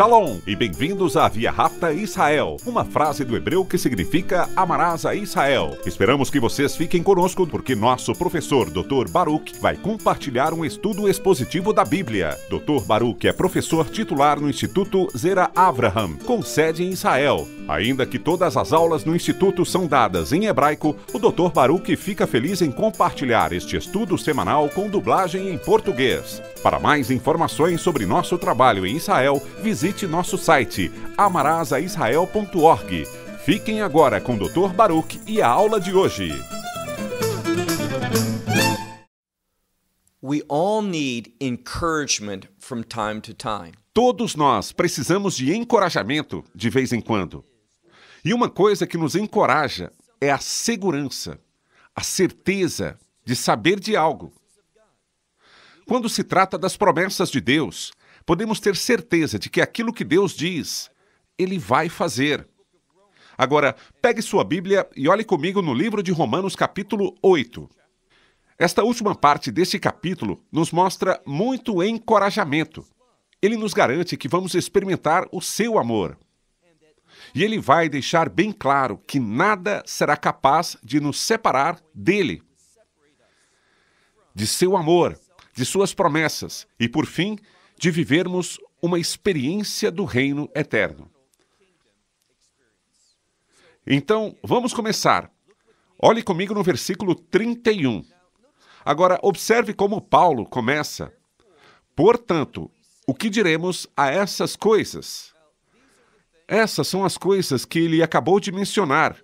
Shalom e bem-vindos a Via Rápida Israel, uma frase do hebreu que significa amarás a Israel. Esperamos que vocês fiquem conosco porque nosso professor Dr. Baruch vai compartilhar um estudo expositivo da Bíblia. Dr. Baruch é professor titular no Instituto Zera Avraham, com sede em Israel. Ainda que todas as aulas no Instituto são dadas em hebraico, o Dr. Baruch fica feliz em compartilhar este estudo semanal com dublagem em português. Para mais informações sobre nosso trabalho em Israel, visite nosso site amarasaisrael.org. Fiquem agora com o Dr. Baruch e a aula de hoje. We all need encouragement from time to time. Todos nós precisamos de encorajamento de vez em quando. E uma coisa que nos encoraja é a segurança, a certeza de saber de algo. Quando se trata das promessas de Deus, podemos ter certeza de que aquilo que Deus diz, Ele vai fazer. Agora, pegue sua Bíblia e olhe comigo no livro de Romanos capítulo 8. Esta última parte deste capítulo nos mostra muito encorajamento. Ele nos garante que vamos experimentar o seu amor. E ele vai deixar bem claro que nada será capaz de nos separar dele, de seu amor, de suas promessas e, por fim, de vivermos uma experiência do reino eterno. Então, vamos começar. Olhe comigo no versículo 31. Agora, observe como Paulo começa. Portanto, o que diremos a essas coisas? Essas são as coisas que ele acabou de mencionar,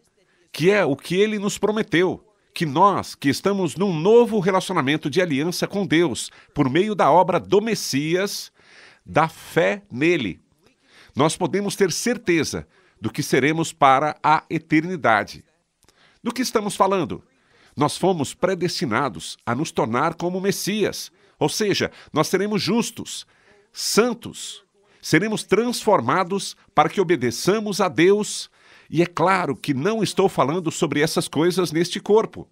que é o que ele nos prometeu, que nós, que estamos num novo relacionamento de aliança com Deus, por meio da obra do Messias, da fé nele, nós podemos ter certeza do que seremos para a eternidade. Do que estamos falando? Nós fomos predestinados a nos tornar como Messias, ou seja, nós seremos justos, santos, seremos transformados para que obedeçamos a Deus. E é claro que não estou falando sobre essas coisas neste corpo,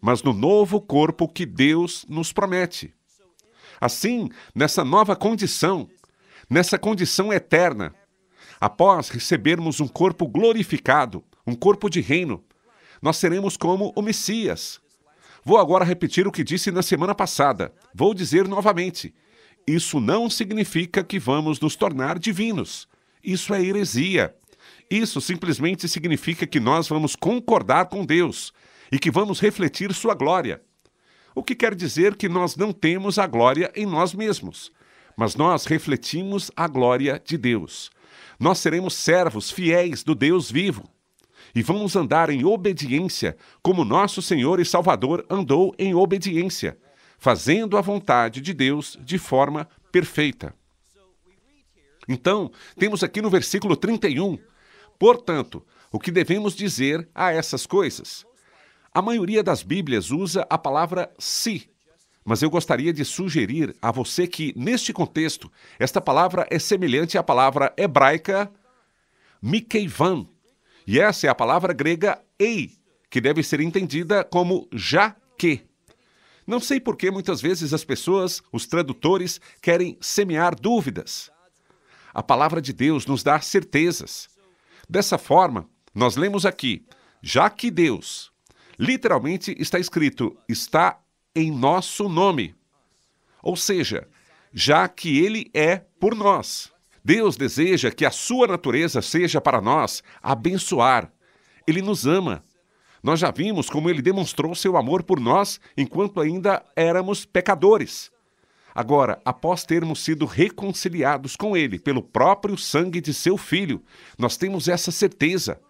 mas no novo corpo que Deus nos promete. Assim, nessa nova condição, nessa condição eterna, após recebermos um corpo glorificado, um corpo de reino, nós seremos como o Messias. Vou agora repetir o que disse na semana passada. Vou dizer novamente. Isso não significa que vamos nos tornar divinos. Isso é heresia. Isso simplesmente significa que nós vamos concordar com Deus e que vamos refletir sua glória. O que quer dizer que nós não temos a glória em nós mesmos, mas nós refletimos a glória de Deus. Nós seremos servos fiéis do Deus vivo e vamos andar em obediência como nosso Senhor e Salvador andou em obediência, fazendo a vontade de Deus de forma perfeita. Então, temos aqui no versículo 31, portanto, o que devemos dizer a essas coisas? A maioria das Bíblias usa a palavra se, mas eu gostaria de sugerir a você que, neste contexto, esta palavra é semelhante à palavra hebraica mikeivan, e essa é a palavra grega ei, que deve ser entendida como já que. Não sei por que muitas vezes as pessoas, os tradutores, querem semear dúvidas. A palavra de Deus nos dá certezas. Dessa forma, nós lemos aqui, já que Deus, literalmente está escrito, está em nosso nome. Ou seja, já que Ele é por nós. Deus deseja que a sua natureza seja para nós abençoar. Ele nos ama. Nós já vimos como Ele demonstrou seu amor por nós enquanto ainda éramos pecadores. Agora, após termos sido reconciliados com Ele pelo próprio sangue de seu Filho, nós temos essa certeza.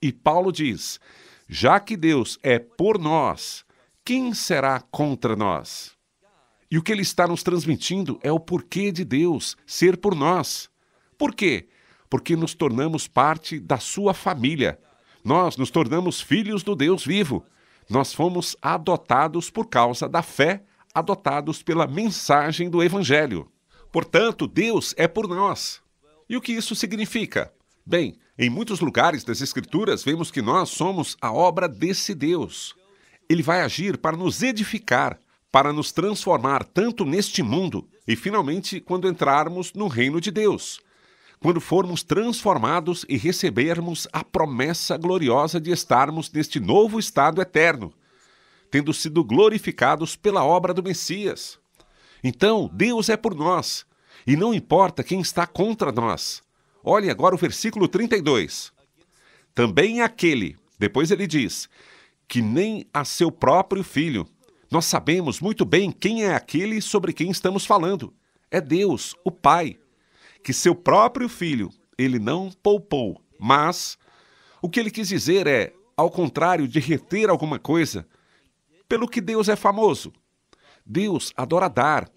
E Paulo diz, já que Deus é por nós, quem será contra nós? E o que Ele está nos transmitindo é o porquê de Deus ser por nós. Por quê? Porque nos tornamos parte da sua família. Nós nos tornamos filhos do Deus vivo. Nós fomos adotados por causa da fé, adotados pela mensagem do Evangelho. Portanto, Deus é por nós. E o que isso significa? Bem, em muitos lugares das Escrituras vemos que nós somos a obra desse Deus. Ele vai agir para nos edificar, para nos transformar tanto neste mundo e, finalmente, quando entrarmos no reino de Deus. quando formos transformados e recebermos a promessa gloriosa de estarmos neste novo estado eterno, tendo sido glorificados pela obra do Messias. Então, Deus é por nós, e não importa quem está contra nós. Olhe agora o versículo 32. Também aquele, depois ele diz, que nem a seu próprio filho. Nós sabemos muito bem quem é aquele sobre quem estamos falando. É Deus, o Pai, que seu próprio filho ele não poupou. Mas o que ele quis dizer é, ao contrário de reter alguma coisa, pelo que Deus é famoso. Deus adora dar.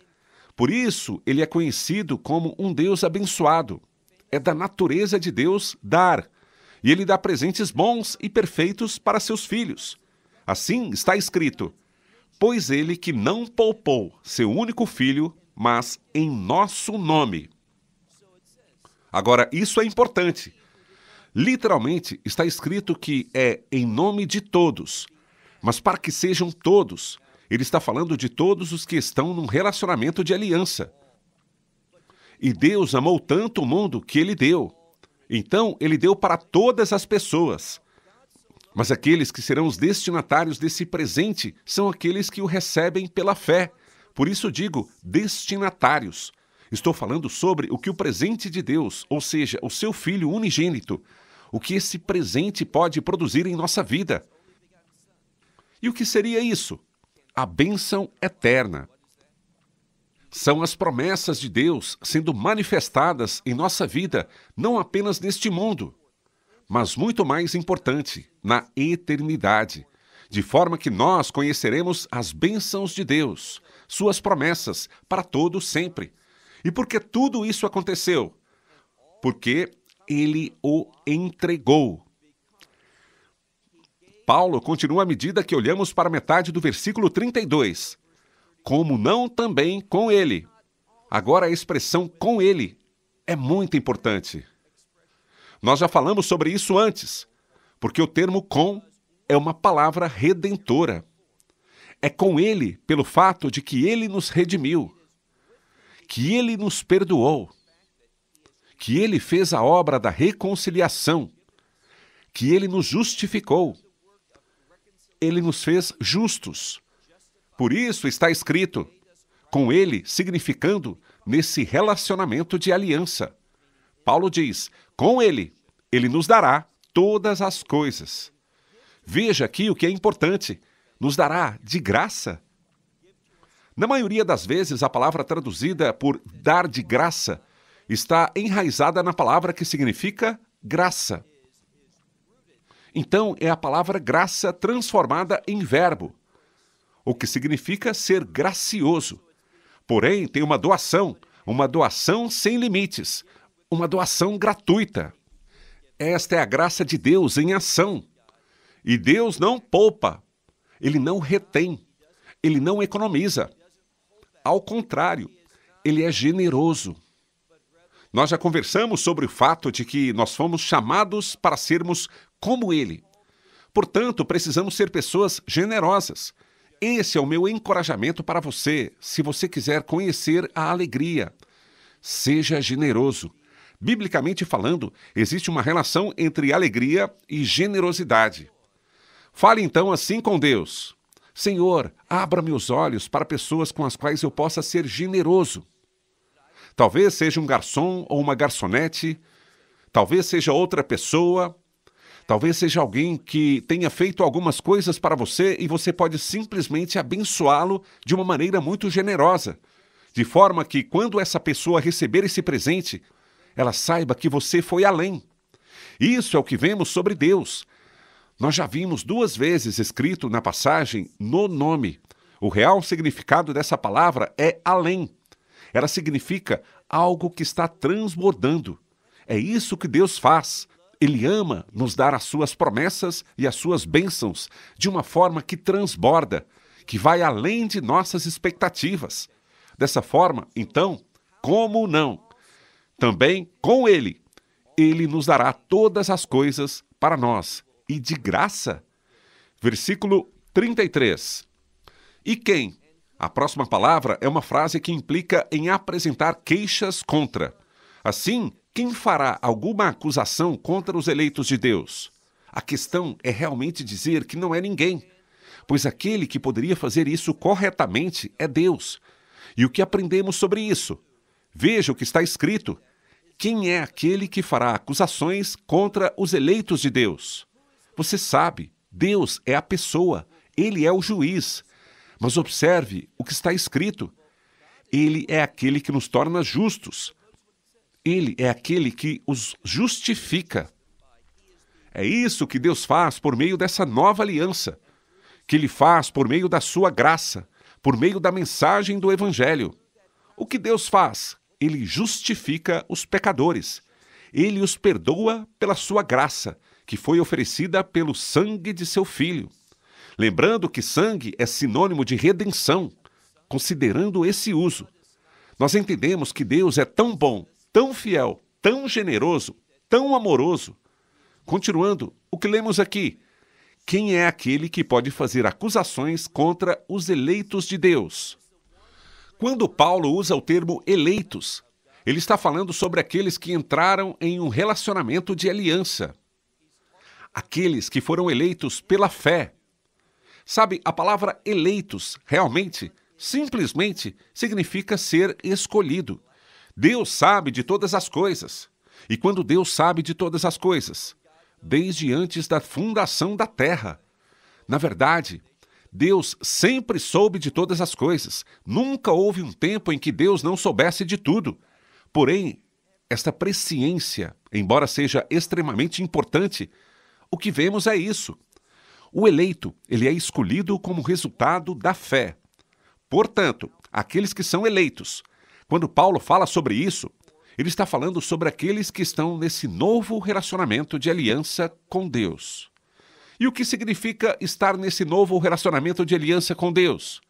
Por isso, ele é conhecido como um Deus abençoado. É da natureza de Deus dar. E ele dá presentes bons e perfeitos para seus filhos. Assim está escrito, pois ele que não poupou seu único filho, mas em nosso nome. Agora, isso é importante. Literalmente, está escrito que é em nome de todos. Mas para que sejam todos, ele está falando de todos os que estão num relacionamento de aliança. E Deus amou tanto o mundo que ele deu. Então, ele deu para todas as pessoas. Mas aqueles que serão os destinatários desse presente são aqueles que o recebem pela fé. Por isso digo, destinatários. Estou falando sobre o que o presente de Deus, ou seja, o seu Filho unigênito, o que esse presente pode produzir em nossa vida. E o que seria isso? A bênção eterna. São as promessas de Deus sendo manifestadas em nossa vida, não apenas neste mundo, mas muito mais importante, na eternidade, de forma que nós conheceremos as bênçãos de Deus, suas promessas, para todo sempre. E por que tudo isso aconteceu? Porque ele o entregou. Paulo continua à medida que olhamos para a metade do versículo 32. Como não também com ele. Agora a expressão com ele é muito importante. Nós já falamos sobre isso antes, porque o termo com é uma palavra redentora. É com ele pelo fato de que ele nos redimiu, que ele nos perdoou, que ele fez a obra da reconciliação, que ele nos justificou, ele nos fez justos. Por isso está escrito, com ele significando nesse relacionamento de aliança. Paulo diz, com ele nos dará todas as coisas. Veja aqui o que é importante, nos dará de graça. Na maioria das vezes, a palavra traduzida por dar de graça está enraizada na palavra que significa graça. Então, é a palavra graça transformada em verbo, o que significa ser gracioso. Porém, tem uma doação sem limites, uma doação gratuita. Esta é a graça de Deus em ação. E Deus não poupa, ele não retém, ele não economiza. Ao contrário, ele é generoso. Nós já conversamos sobre o fato de que nós fomos chamados para sermos como ele. Portanto, precisamos ser pessoas generosas. Esse é o meu encorajamento para você, se você quiser conhecer a alegria. Seja generoso. Biblicamente falando, existe uma relação entre alegria e generosidade. Fale então assim com Deus. Senhor, abra meus olhos para pessoas com as quais eu possa ser generoso. Talvez seja um garçom ou uma garçonete, talvez seja outra pessoa, talvez seja alguém que tenha feito algumas coisas para você e você pode simplesmente abençoá-lo de uma maneira muito generosa, de forma que quando essa pessoa receber esse presente, ela saiba que você foi além. Isso é o que vemos sobre Deus. Nós já vimos 2 vezes escrito na passagem no nome. O real significado dessa palavra é além. Ela significa algo que está transbordando. É isso que Deus faz. Ele ama nos dar as suas promessas e as suas bênçãos de uma forma que transborda, que vai além de nossas expectativas. Dessa forma, então, como não? Também com ele nos dará todas as coisas para nós. E de graça. Versículo 33. E quem? A próxima palavra é uma frase que implica em apresentar queixas contra. Assim, Quem fará alguma acusação contra os eleitos de Deus? A questão é realmente dizer que não é ninguém, pois aquele que poderia fazer isso corretamente é Deus. E o que aprendemos sobre isso? Veja o que está escrito. Quem é aquele que fará acusações contra os eleitos de Deus? Você sabe, Deus é a pessoa, Ele é o juiz. Mas observe o que está escrito. Ele é aquele que nos torna justos. Ele é aquele que os justifica. É isso que Deus faz por meio dessa nova aliança, que Ele faz por meio da sua graça, por meio da mensagem do Evangelho. O que Deus faz? Ele justifica os pecadores. Ele os perdoa pela sua graça, que foi oferecida pelo sangue de seu Filho. Lembrando que sangue é sinônimo de redenção. Considerando esse uso, nós entendemos que Deus é tão bom, tão fiel, tão generoso, tão amoroso. Continuando, o que lemos aqui? Quem é aquele que pode fazer acusações contra os eleitos de Deus? Quando Paulo usa o termo eleitos, ele está falando sobre aqueles que entraram em um relacionamento de aliança. Aqueles que foram eleitos pela fé. Sabe, a palavra eleitos, realmente, simplesmente, significa ser escolhido. Deus sabe de todas as coisas. E quando Deus sabe de todas as coisas, desde antes da fundação da terra, na verdade, Deus sempre soube de todas as coisas. Nunca houve um tempo em que Deus não soubesse de tudo. Porém, esta presciência, embora seja extremamente importante, o que vemos é isso. O eleito, ele é escolhido como resultado da fé. Portanto, aqueles que são eleitos, quando Paulo fala sobre isso, ele está falando sobre aqueles que estão nesse novo relacionamento de aliança com Deus. E o que significa estar nesse novo relacionamento de aliança com Deus?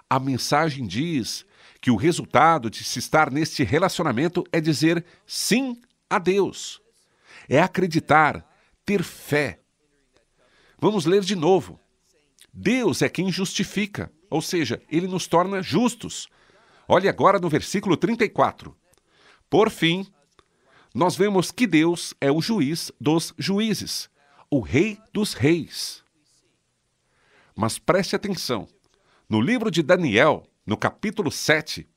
A mensagem diz que o resultado de se estar neste relacionamento é dizer sim a Deus. É acreditar, ter fé. Vamos ler de novo. Deus é quem justifica, ou seja, Ele nos torna justos. Olhe agora no versículo 34. Por fim, nós vemos que Deus é o juiz dos juízes, o rei dos reis. Mas preste atenção. No livro de Daniel, no capítulo 7,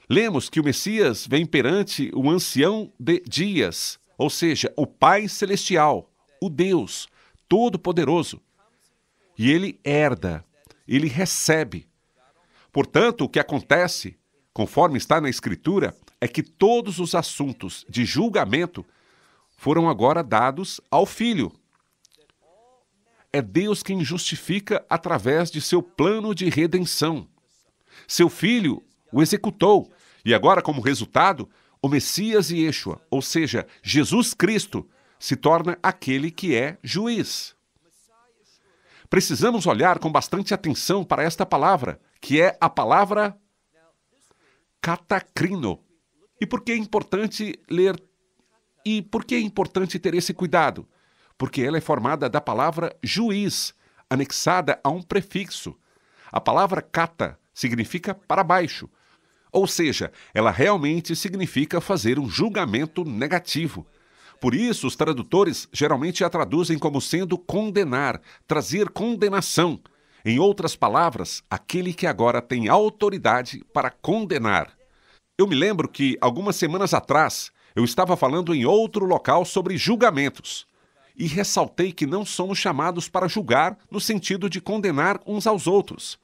lemos que o Messias vem perante o ancião de dias, ou seja, o Pai Celestial, o Deus Todo-Poderoso. E ele herda, ele recebe. Portanto, o que acontece, conforme está na Escritura, é que todos os assuntos de julgamento foram agora dados ao Filho. É Deus quem justifica através de seu plano de redenção. Seu Filho o executou, e agora, como resultado, o Messias Yeshua, ou seja, Jesus Cristo, se torna aquele que é juiz. Precisamos olhar com bastante atenção para esta palavra, que é a palavra catacrino. E por que é importante ler? E por que é importante ter esse cuidado? Porque ela é formada da palavra juiz, anexada a um prefixo. A palavra cata significa para baixo, ou seja, ela realmente significa fazer um julgamento negativo. Por isso, os tradutores geralmente a traduzem como sendo condenar, trazer condenação. Em outras palavras, aquele que agora tem autoridade para condenar. Eu me lembro que, algumas semanas atrás, eu estava falando em outro local sobre julgamentos. E ressaltei que não somos chamados para julgar no sentido de condenar uns aos outros.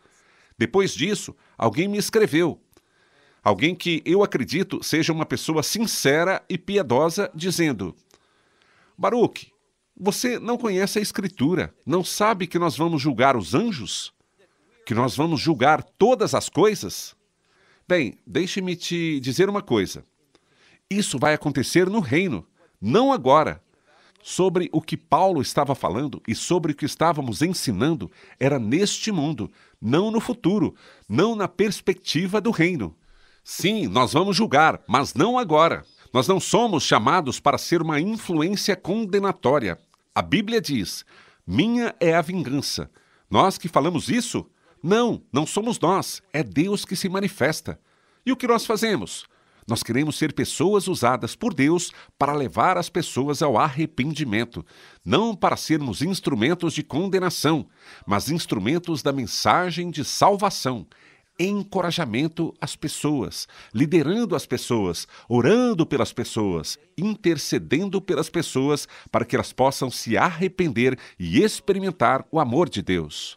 Depois disso, alguém me escreveu. Alguém que eu acredito seja uma pessoa sincera e piedosa, dizendo: Baruch, você não conhece a Escritura, não sabe que nós vamos julgar os anjos? Que nós vamos julgar todas as coisas? Bem, deixe-me te dizer uma coisa. Isso vai acontecer no reino, não agora. Sobre o que Paulo estava falando e sobre o que estávamos ensinando era neste mundo, não no futuro, não na perspectiva do reino. Sim, nós vamos julgar, mas não agora. Nós não somos chamados para ser uma influência condenatória. A Bíblia diz, minha é a vingança. Nós que falamos isso? Não, não somos nós, é Deus que se manifesta. E o que nós fazemos? Nós queremos ser pessoas usadas por Deus para levar as pessoas ao arrependimento, não para sermos instrumentos de condenação, mas instrumentos da mensagem de salvação, encorajamento às pessoas, liderando as pessoas, orando pelas pessoas, intercedendo pelas pessoas para que elas possam se arrepender e experimentar o amor de Deus.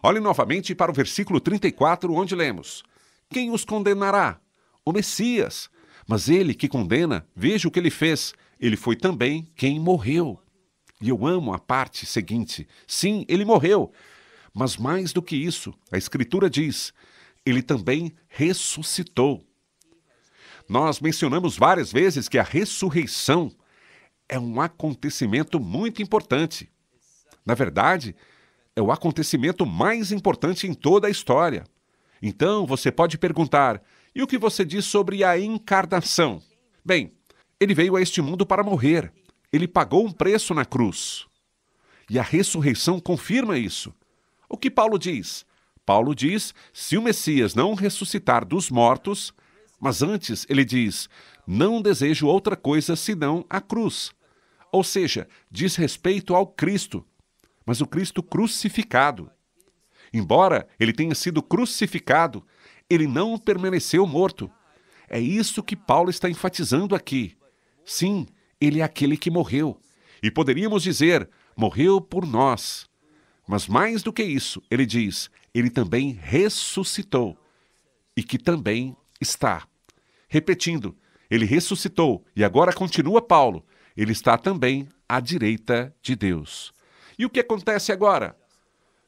Olhe novamente para o versículo 34, onde lemos: Quem os condenará? O Messias. Mas ele que condena, veja o que ele fez. Ele foi também quem morreu. E eu amo a parte seguinte. Sim, ele morreu. Mas mais do que isso, a Escritura diz, ele também ressuscitou. Nós mencionamos várias vezes que a ressurreição é um acontecimento muito importante. Na verdade, é o acontecimento mais importante em toda a história. Então, você pode perguntar, e o que você diz sobre a encarnação? Bem, ele veio a este mundo para morrer. Ele pagou um preço na cruz. E a ressurreição confirma isso. O que Paulo diz? Paulo diz, se o Messias não ressuscitar dos mortos, mas antes ele diz, não desejo outra coisa senão a cruz. Ou seja, diz respeito ao Cristo, mas o Cristo crucificado. Embora ele tenha sido crucificado, ele não permaneceu morto. É isso que Paulo está enfatizando aqui. Sim, ele é aquele que morreu. E poderíamos dizer, morreu por nós. Mas mais do que isso, ele diz, ele também ressuscitou. E que também está. Repetindo, ele ressuscitou e agora continua Paulo. Ele está também à direita de Deus. E o que acontece agora?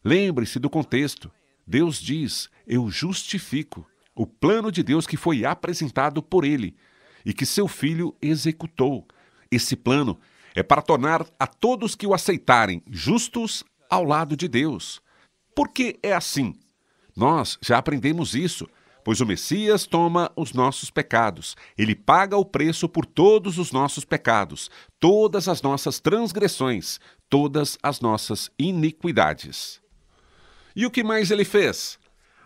Lembre-se do contexto. Deus diz, eu justifico o plano de Deus que foi apresentado por ele e que seu filho executou. Esse plano é para tornar a todos que o aceitarem justos ao lado de Deus. Por que é assim? Nós já aprendemos isso, pois o Messias toma os nossos pecados. Ele paga o preço por todos os nossos pecados, todas as nossas transgressões, todas as nossas iniquidades. E o que mais ele fez?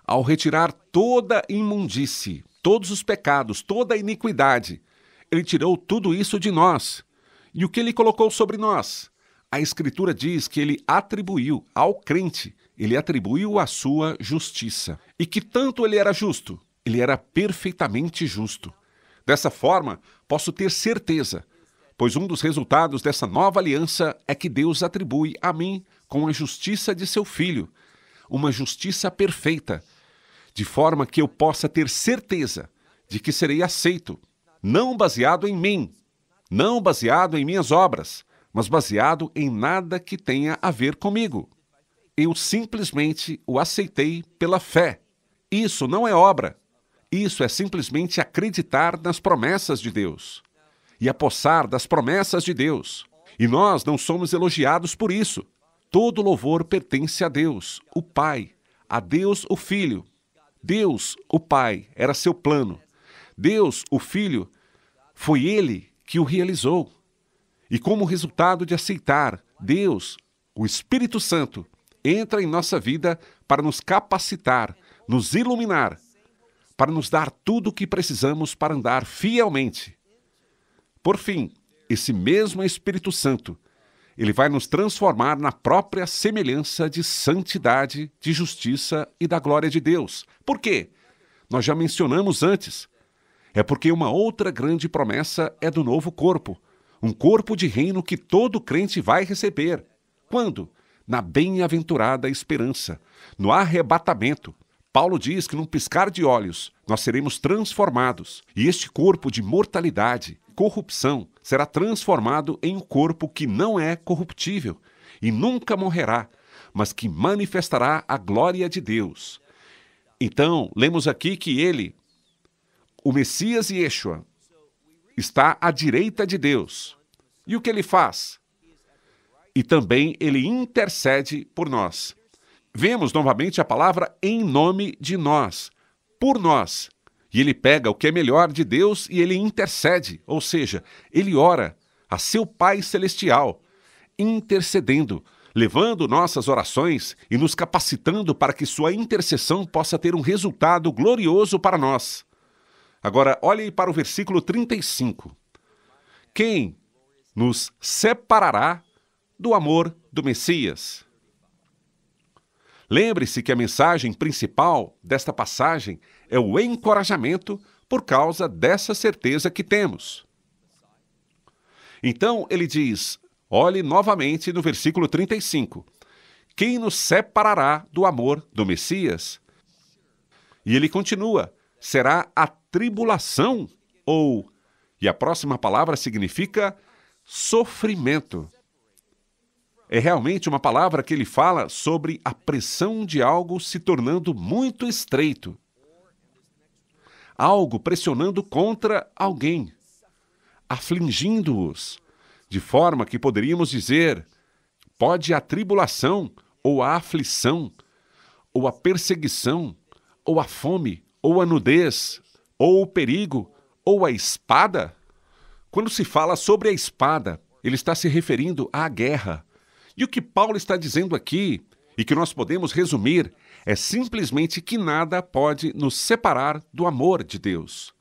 Ao retirar toda a imundície, todos os pecados, toda a iniquidade, ele tirou tudo isso de nós. E o que ele colocou sobre nós? A Escritura diz que ele atribuiu ao crente, ele atribuiu a sua justiça. E que tanto ele era justo? Ele era perfeitamente justo. Dessa forma, posso ter certeza, pois um dos resultados dessa nova aliança é que Deus atribui a mim com a justiça de seu Filho, uma justiça perfeita, de forma que eu possa ter certeza de que serei aceito, não baseado em mim, não baseado em minhas obras, mas baseado em nada que tenha a ver comigo. Eu simplesmente o aceitei pela fé. Isso não é obra. Isso é simplesmente acreditar nas promessas de Deus e apossar das promessas de Deus. E nós não somos elogiados por isso. Todo louvor pertence a Deus, o Pai, a Deus, o Filho. Deus, o Pai, era seu plano. Deus, o Filho, foi Ele que o realizou. E como resultado de aceitar, Deus, o Espírito Santo, entra em nossa vida para nos capacitar, nos iluminar, para nos dar tudo o que precisamos para andar fielmente. Por fim, esse mesmo Espírito Santo, ele vai nos transformar na própria semelhança de santidade, de justiça e da glória de Deus. Por quê? Nós já mencionamos antes. É porque uma outra grande promessa é do novo corpo. Um corpo de reino que todo crente vai receber. Quando? Na bem-aventurada esperança, no arrebatamento. Paulo diz que num piscar de olhos nós seremos transformados. E este corpo de mortalidade, corrupção, será transformado em um corpo que não é corruptível e nunca morrerá, mas que manifestará a glória de Deus. Então, lemos aqui que ele, o Messias Yeshua, está à direita de Deus. E o que ele faz? E também ele intercede por nós. Vemos novamente a palavra em nome de nós, por nós. E ele pega o que é melhor de Deus e ele intercede, ou seja, ele ora a seu Pai Celestial, intercedendo, levando nossas orações e nos capacitando para que sua intercessão possa ter um resultado glorioso para nós. Agora, olhe para o versículo 35. Quem nos separará do amor do Messias? Lembre-se que a mensagem principal desta passagem é o encorajamento por causa dessa certeza que temos. Então, ele diz, olhe novamente no versículo 35. Quem nos separará do amor do Messias? E ele continua, será a tribulação ou... E a próxima palavra significa sofrimento. É realmente uma palavra que ele fala sobre a pressão de algo se tornando muito estreito. Algo pressionando contra alguém, afligindo-os, de forma que poderíamos dizer, pode a tribulação, ou a aflição, ou a perseguição, ou a fome, ou a nudez, ou o perigo, ou a espada? Quando se fala sobre a espada, ele está se referindo à guerra. E o que Paulo está dizendo aqui, e que nós podemos resumir, é simplesmente que nada pode nos separar do amor de Deus.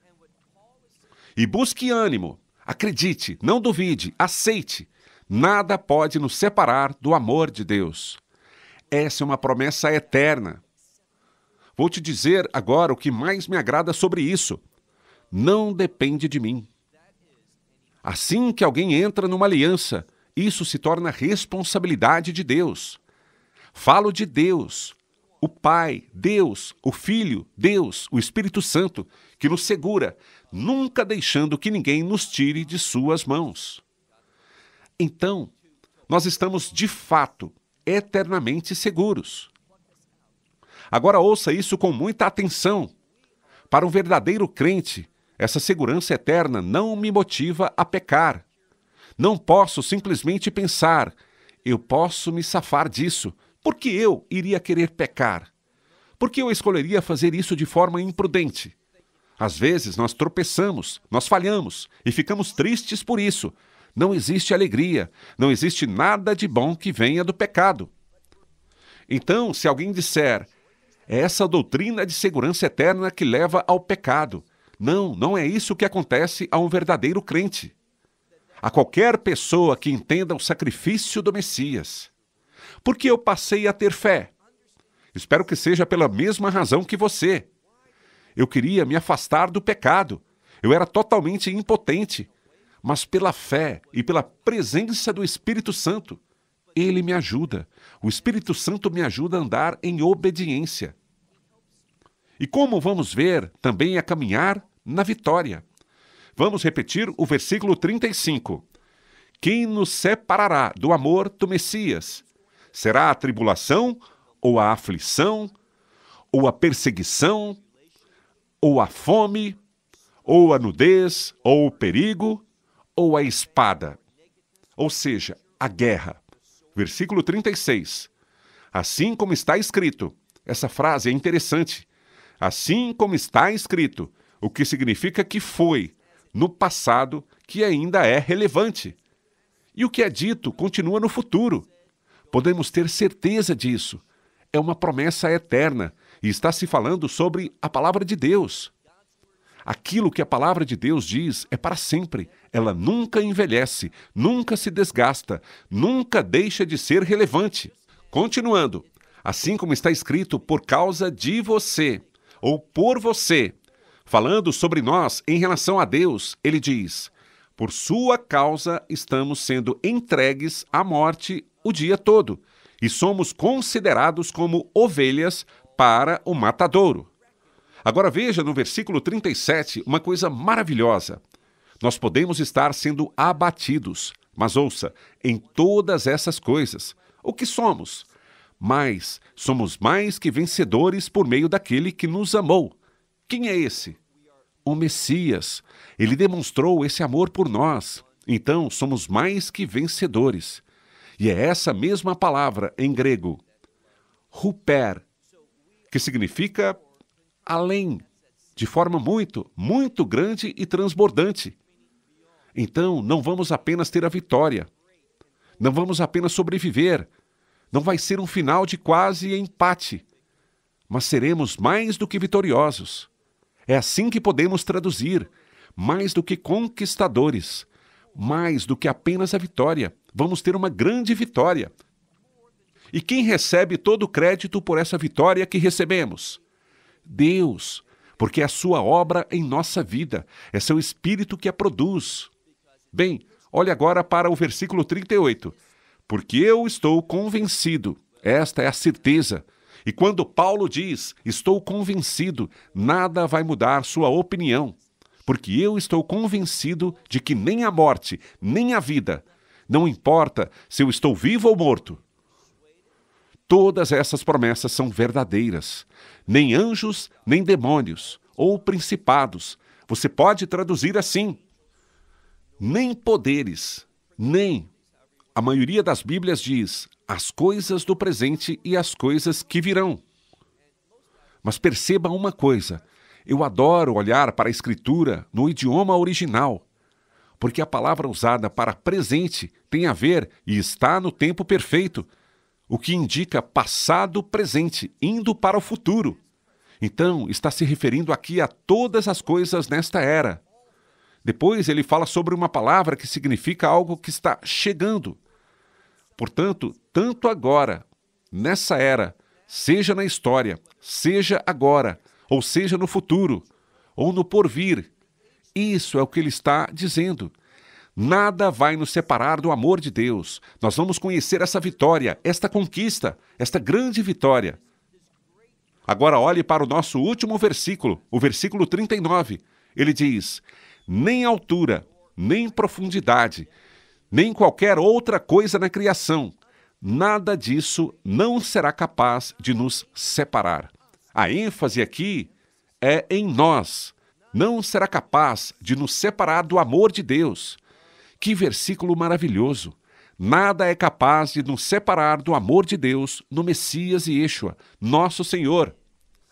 E busque ânimo, acredite, não duvide, aceite. Nada pode nos separar do amor de Deus. Essa é uma promessa eterna. Vou te dizer agora o que mais me agrada sobre isso. Não depende de mim. Assim que alguém entra numa aliança, isso se torna responsabilidade de Deus. Falo de Deus, o Pai, Deus, o Filho, Deus, o Espírito Santo, que nos segura, nunca deixando que ninguém nos tire de suas mãos. Então, nós estamos de fato, eternamente seguros. Agora ouça isso com muita atenção. Para um verdadeiro crente, essa segurança eterna não me motiva a pecar. Não posso simplesmente pensar, eu posso me safar disso. Por que eu iria querer pecar? Por que eu escolheria fazer isso de forma imprudente? Às vezes nós tropeçamos, nós falhamos e ficamos tristes por isso. Não existe alegria, não existe nada de bom que venha do pecado. Então, se alguém disser, é essa doutrina de segurança eterna que leva ao pecado. Não, não é isso que acontece a um verdadeiro crente. A qualquer pessoa que entenda o sacrifício do Messias. Porque eu passei a ter fé. Espero que seja pela mesma razão que você. Eu queria me afastar do pecado. Eu era totalmente impotente. Mas pela fé e pela presença do Espírito Santo, ele me ajuda. O Espírito Santo me ajuda a andar em obediência. E como vamos ver, também a caminhar na vitória. Vamos repetir o versículo 35. Quem nos separará do amor do Messias? Será a tribulação, ou a aflição, ou a perseguição, ou a fome, ou a nudez, ou o perigo, ou a espada? Ou seja, a guerra. Versículo 36. Assim como está escrito. Essa frase é interessante. Assim como está escrito, o que significa que foi, no passado, que ainda é relevante. E o que é dito continua no futuro. Podemos ter certeza disso. É uma promessa eterna e está se falando sobre a palavra de Deus. Aquilo que a palavra de Deus diz é para sempre. Ela nunca envelhece, nunca se desgasta, nunca deixa de ser relevante. Continuando, assim como está escrito, por causa de você, ou por você, falando sobre nós em relação a Deus, ele diz, por sua causa estamos sendo entregues à morte o dia todo, e somos considerados como ovelhas para o matadouro. Agora veja no versículo 37 uma coisa maravilhosa. Nós podemos estar sendo abatidos, mas ouça, em todas essas coisas, o que somos? Mas somos mais que vencedores por meio daquele que nos amou. Quem é esse? O Messias. Ele demonstrou esse amor por nós. Então, somos mais que vencedores. E é essa mesma palavra em grego, huper, que significa além, de forma muito, muito grande e transbordante. Então, não vamos apenas ter a vitória. Não vamos apenas sobreviver. Não vai ser um final de quase empate. Mas seremos mais do que vitoriosos. É assim que podemos traduzir. Mais do que conquistadores, mais do que apenas a vitória. Vamos ter uma grande vitória. E quem recebe todo o crédito por essa vitória que recebemos? Deus, porque é a sua obra em nossa vida, é seu Espírito que a produz. Bem, olhe agora para o versículo 38. Porque eu estou convencido, esta é a certeza. E quando Paulo diz, estou convencido, nada vai mudar sua opinião. Porque eu estou convencido de que nem a morte, nem a vida, não importa se eu estou vivo ou morto. Todas essas promessas são verdadeiras. Nem anjos, nem demônios, ou principados. Você pode traduzir assim. Nem poderes, nem. A maioria das Bíblias diz as coisas do presente e as coisas que virão. Mas perceba uma coisa. Eu adoro olhar para a Escritura no idioma original, porque a palavra usada para presente tem a ver e está no tempo perfeito, o que indica passado presente, indo para o futuro. Então, está se referindo aqui a todas as coisas nesta era. Depois ele fala sobre uma palavra que significa algo que está chegando. Portanto, tanto agora, nessa era, seja na história, seja agora, ou seja no futuro, ou no porvir. Isso é o que ele está dizendo. Nada vai nos separar do amor de Deus. Nós vamos conhecer essa vitória, esta conquista, esta grande vitória. Agora olhe para o nosso último versículo, o versículo 39. Ele diz, nem altura, nem profundidade, nem qualquer outra coisa na criação, nada disso não será capaz de nos separar. A ênfase aqui é em nós. Não será capaz de nos separar do amor de Deus. Que versículo maravilhoso! Nada é capaz de nos separar do amor de Deus no Messias e Yeshua, nosso Senhor.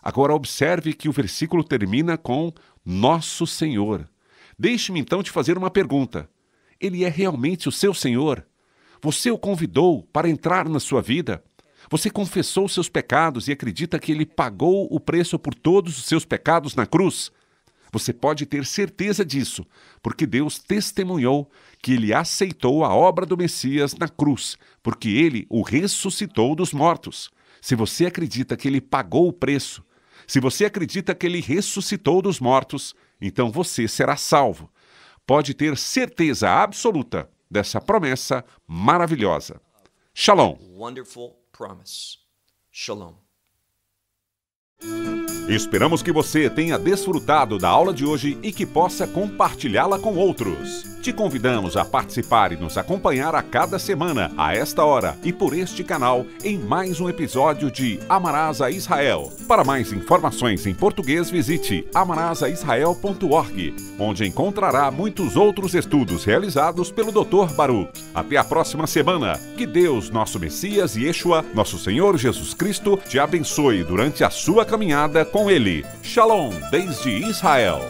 Agora observe que o versículo termina com nosso Senhor. Deixe-me então te fazer uma pergunta. Ele é realmente o seu Senhor? Você o convidou para entrar na sua vida? Você confessou seus pecados e acredita que Ele pagou o preço por todos os seus pecados na cruz? Você pode ter certeza disso, porque Deus testemunhou que Ele aceitou a obra do Messias na cruz, porque Ele o ressuscitou dos mortos. Se você acredita que Ele pagou o preço, se você acredita que Ele ressuscitou dos mortos, então você será salvo. Pode ter certeza absoluta dessa promessa maravilhosa. Shalom. Wonderful promise. Shalom. Esperamos que você tenha desfrutado da aula de hoje e que possa compartilhá-la com outros. Te convidamos a participar e nos acompanhar a cada semana, a esta hora e por este canal, em mais um episódio de Amarás a Israel. Para mais informações em português, visite amarasaisrael.org, onde encontrará muitos outros estudos realizados pelo Dr. Baruch. Até a próxima semana. Que Deus, nosso Messias e Yeshua, nosso Senhor Jesus Cristo, te abençoe durante a sua caminhada com Ele. Shalom, desde Israel.